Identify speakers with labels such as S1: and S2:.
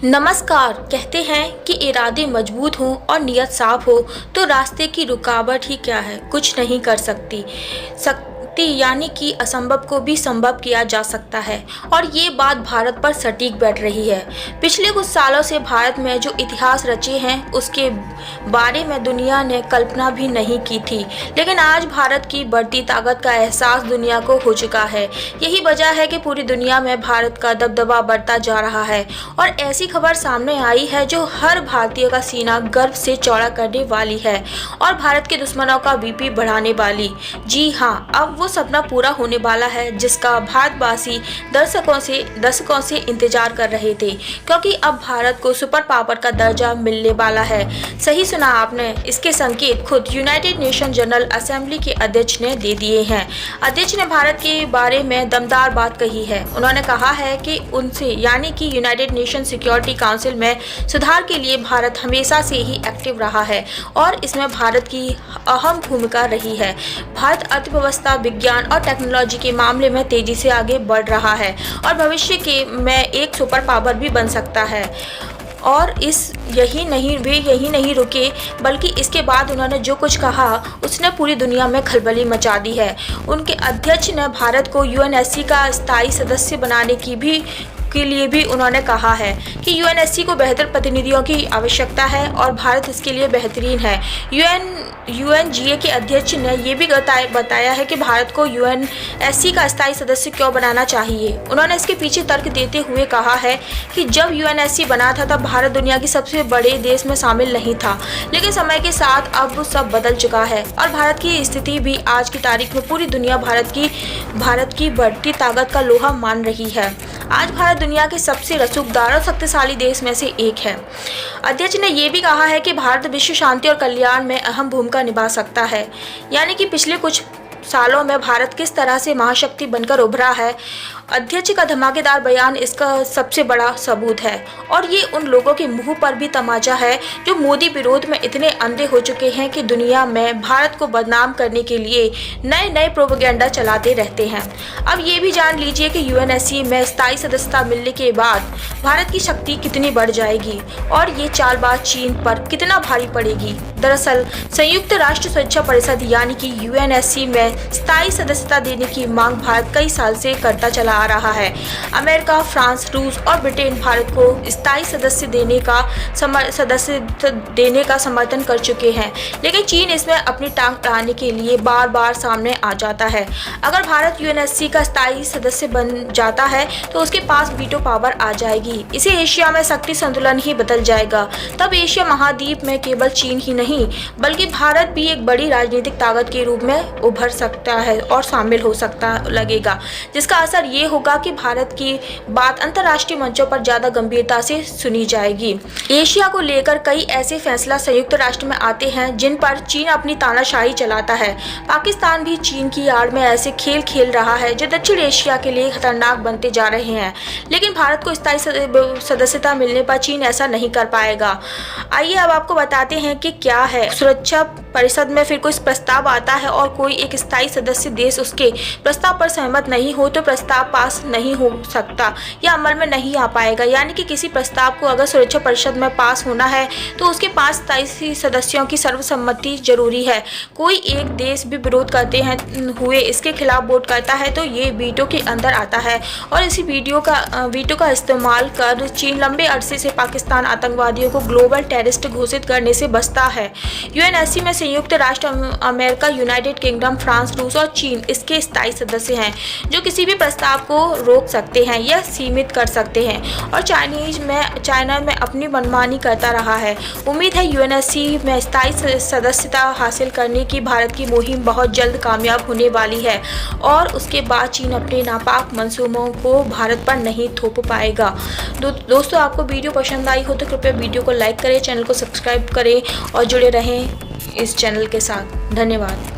S1: नमस्कार। कहते हैं कि इरादे मजबूत हों और नीयत साफ हो तो रास्ते की रुकावट ही क्या है, कुछ नहीं कर सकती। यानी कि असंभव को भी संभव किया जा सकता है और ये बात भारत पर सटीक बैठ रही है। पिछले कुछ सालों से भारत में जो इतिहास रचे हैं उसके बारे में दुनिया ने कल्पना भी नहीं की थी, लेकिन आज भारत की बढ़ती ताकत का एहसास दुनिया को हो चुका है। यही वजह है कि पूरी दुनिया में भारत का दबदबा बढ़ता जा रहा है और ऐसी खबर सामने आई है जो हर भारतीय का सीना गर्व से चौड़ा करने वाली है और भारत के दुश्मनों का बीपी बढ़ाने वाली। जी हाँ, अब वो सपना पूरा होने वाला है जिसका भारतवासी दशकों से इंतजार कर रहे थे, क्योंकि अब भारत को सुपर पावर का दर्जा मिलने वाला है। सही सुना आपने, इसके संकेत खुद यूनाइटेड नेशन जनरल असेंबली के अध्यक्ष ने दे दिए हैं। अध्यक्ष ने भारत के बारे में दमदार बात कही है। उन्होंने कहा है कि उनसे यानी कि यूनाइटेड नेशन सिक्योरिटी काउंसिल में सुधार के लिए भारत हमेशा से ही एक्टिव रहा है और इसमें भारत की अहम भूमिका रही है। भारत अर्थव्यवस्था, विज्ञान और टेक्नोलॉजी के मामले में तेजी से आगे बढ़ रहा है और भविष्य में एक सुपर पावर भी बन सकता है। और यही नहीं रुके, बल्कि इसके बाद उन्होंने जो कुछ कहा उसने पूरी दुनिया में खलबली मचा दी है। उनके अध्यक्ष ने भारत को यूएनएससी का स्थायी सदस्य बनाने के लिए भी उन्होंने कहा है कि यूएनएससी को बेहतर प्रतिनिधियों की आवश्यकता है और भारत इसके लिए बेहतरीन है। यूएनजीए के अध्यक्ष ने ये भी बताया है कि भारत को यूएनएससी का स्थायी सदस्य क्यों बनाना चाहिए। उन्होंने इसके पीछे तर्क देते हुए कहा है कि जब यूएनएससी बना था तब भारत दुनिया के सबसे बड़े देश में शामिल नहीं था, लेकिन समय के साथ अब सब बदल चुका है और भारत की स्थिति भी आज की तारीख में पूरी दुनिया भारत की बढ़ती ताकत का लोहा मान रही है। आज भारत दुनिया के सबसे रसूखदार और शक्तिशाली देश में से एक है। अध्यक्ष ने यह भी कहा है कि भारत विश्व शांति और कल्याण में अहम भूमिका निभा सकता है। यानी कि पिछले कुछ सालों में भारत किस तरह से महाशक्ति बनकर उभरा है, अध्यक्ष का धमाकेदार बयान इसका सबसे बड़ा सबूत है। और ये उन लोगों के मुंह पर भी तमाचा है जो मोदी विरोध में इतने अंधे हो चुके हैं कि दुनिया में भारत को बदनाम करने के लिए नए प्रोपेगेंडा चलाते रहते हैं। अब ये भी जान लीजिए कि यूएनएससी में स्थायी सदस्यता मिलने के बाद भारत की शक्ति कितनी बढ़ जाएगी और ये चालबाज चीन पर कितना भारी पड़ेगी। दरअसल संयुक्त राष्ट्र सुरक्षा परिषद यानी कि यूएनएससी में स्थायी सदस्यता देने की मांग भारत कई साल से करता चला आ रहा है। अमेरिका, फ्रांस, रूस और ब्रिटेन भारत को स्थायी सदस्य देने का समर्थन कर चुके हैं, लेकिन चीन इसमें अपनी टांग अड़ाने के लिए बार बार सामने आ जाता है। अगर भारत यूएनएससी का स्थायी सदस्य बन जाता है तो उसके पास वीटो पावर आ जाएगी। इसे एशिया में शक्ति संतुलन ही बदल जाएगा। तब एशिया महाद्वीप में केवल चीन ही नहीं बल्कि भारत भी एक बड़ी राजनीतिक ताकत के रूप में उभर सकता है और शामिल हो सकता लगेगा, जिसका असर ये होगा कि भारत की बात अंतर्राष्ट्रीय मंचों पर ज्यादा गंभीरता से सुनी जाएगी। एशिया को लेकर कई ऐसे फैसला संयुक्त राष्ट्र में आते हैं जिन पर चीन अपनी तानाशाही चलाता है। पाकिस्तान भी चीन की आड़ में ऐसे खेल खेल रहा है जो दक्षिण एशिया के लिए खतरनाक बनते जा रहे हैं, लेकिन भारत को स्थायी सदस्यता मिलने पर चीन ऐसा नहीं कर पाएगा। आइए अब आपको बताते हैं कि क्या है सुरक्षा परिषद में फिर कोई प्रस्ताव आता है और कोई एक स्थायी सदस्य देश उसके प्रस्ताव पर सहमत नहीं हो तो प्रस्ताव पास नहीं हो सकता या अमल में नहीं आ पाएगा। यानी कि किसी प्रस्ताव को अगर सुरक्षा परिषद में पास होना है तो उसके 5 स्थायी सदस्यों की सर्वसम्मति जरूरी है। कोई एक देश भी विरोध करते हुए इसके खिलाफ वोट करता है तो ये वीटो के अंदर आता है और इसी वीटो का इस्तेमाल कर चीन लंबे अरसे से पाकिस्तान आतंकवादियों को ग्लोबल टेररिस्ट घोषित करने से बचता है। यूएनएससी में संयुक्त राष्ट्र अमेरिका, यूनाइटेड किंगडम, फ्रांस, रूस और चीन इसके स्थायी सदस्य हैं जो किसी भी प्रस्ताव को रोक सकते हैं या सीमित कर सकते हैं और चाइना में अपनी मनमानी करता रहा है। उम्मीद है यूएनएससी में स्थायी सदस्यता हासिल करने की भारत की मुहिम बहुत जल्द कामयाब होने वाली है और उसके बाद चीन अपने नापाक मंसूबों को भारत पर नहीं थोप पाएगा। दोस्तों, आपको वीडियो पसंद आई हो तो कृपया वीडियो को लाइक करें, चैनल को सब्सक्राइब करें और जुड़े रहें इस चैनल के साथ। धन्यवाद।